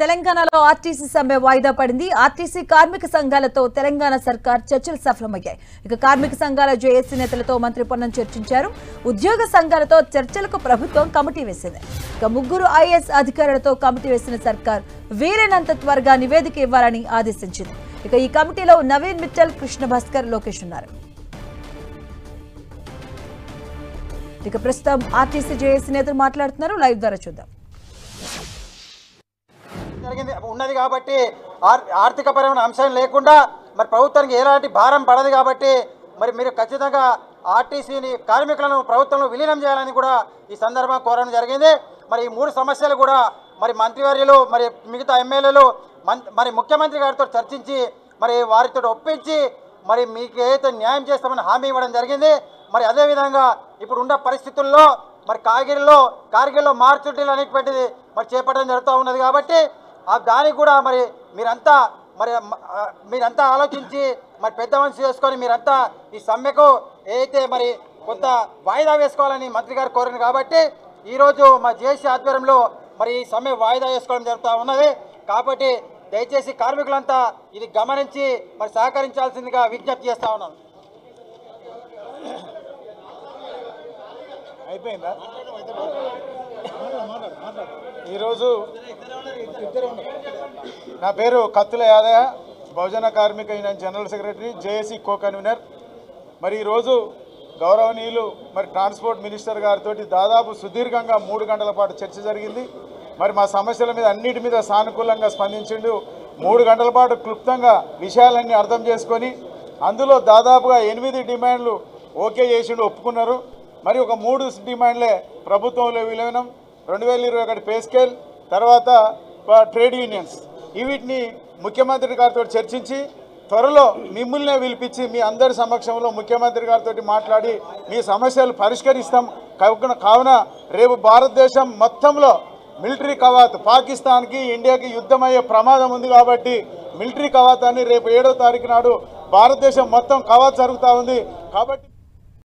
తెలంగాణలో ఆర్టీసీ సమ్మె వాయిదా పడింది. ఆర్టీసీ కార్మిక సంఘాలతో తెలంగాణ సర్కార్ చర్చలు సఫలమయ్యాయి. ఇక కార్మిక సంఘాల జేఏసీ నేతలతో మంత్రి పొన్నం చర్చించారు. ఉద్యోగ సంఘాలతో చర్చలకు ప్రభుత్వం కమిటీ వేసింది. ఇక ముగ్గురు ఐఏఎస్ అధికారులతో కమిటీ వేసిన సర్కార్ వీలైనంత త్వరగా నివేదిక ఇవ్వాలని ఆదేశించింది. ఇక ఈ కమిటీలో నవీన్ మిట్టల్, కృష్ణ భాస్కర్, లోకేష్ ఉన్నారు. ఇక ప్రస్తుతం ఆర్టీసీ జేఏసీ నేతలు మాట్లాడుతున్నారు. లైవ్ ద్వారా చూద్దాం. ఉన్నది కాబట్టి ఆర్థిక పరమైన అంశం లేకుండా మరి ప్రభుత్వానికి ఎలాంటి భారం పడదు కాబట్టి మరి మీరు ఖచ్చితంగా ఆర్టీసీని కార్మికులను ప్రభుత్వంలో విలీనం చేయాలని కూడా ఈ సందర్భంగా కోరడం జరిగింది. మరి ఈ మూడు సమస్యలు కూడా మరి మంత్రివర్యులు మరి మిగతా ఎమ్మెల్యేలు మరి ముఖ్యమంత్రి గారితో చర్చించి మరి వారితో ఒప్పించి మరి మీకు ఏదైతే న్యాయం చేస్తామని హామీ ఇవ్వడం జరిగింది. మరి అదేవిధంగా ఇప్పుడు ఉన్న పరిస్థితుల్లో మరి కార్గిల్లో మార్చుటీలు అనేటువంటిది మరి చేపట్టడం జరుగుతూ ఉన్నది కాబట్టి దానికి కూడా మరి మీరంతా ఆలోచించి మరి పెద్ద మనిషి చేసుకొని మీరంతా ఈ సమ్మెకు ఏదైతే మరి కొంత వాయిదా వేసుకోవాలని మంత్రి గారు కోరిన కాబట్టి ఈరోజు మా జేఏసీ ఆధ్వర్యంలో మరి ఈ సమ్మె వాయిదా వేసుకోవడం జరుగుతూ ఉన్నది. కాబట్టి దయచేసి కార్మికులంతా ఇది గమనించి మరి సహకరించాల్సిందిగా విజ్ఞప్తి చేస్తూ ఉన్నాను. అయిపోయిందా? ఈరోజు నా పేరు కత్తుల యాదయ్య, బహుజన కార్మిక union general secretary, JAC co convener. మరి ఈరోజు గౌరవనీయులు మరి ట్రాన్స్పోర్ట్ మినిస్టర్ గారితో దాదాపు సుదీర్ఘంగా 3 గంటల పాటు చర్చ జరిగింది. మరి మా సమస్యల మీద అన్నిటి మీద సానుకూలంగా స్పందించిండు. 3 గంటల పాటు క్లుప్తంగా విషయాలన్నీ అర్థం చేసుకొని అందులో దాదాపుగా 8 డిమాండ్లు ఓకే చేసిండు, ఒప్పుకున్నారు. మరి ఒక 3 డిమాండ్లే ప్రభుత్వంలో విలీనం, 2021 పే స్కేల్, తర్వాత ట్రేడ్ యూనియన్స్. వీటిని ముఖ్యమంత్రి గారితో చర్చించి త్వరలో మిమ్మల్నే పిలిపించి మీ అందరి సమక్షంలో ముఖ్యమంత్రి గారితో మాట్లాడి మీ సమస్యలు పరిష్కరిస్తాం. కావున రేపు భారతదేశం మొత్తంలో మిలిటరీ కవాత్, పాకిస్తాన్కి ఇండియాకి యుద్ధమయ్యే ప్రమాదం ఉంది కాబట్టి మిలిటరీ కవాత్ అని రేపు 7వ తారీఖు నాడు భారతదేశం మొత్తం కవాత్ జరుగుతూ ఉంది కాబట్టి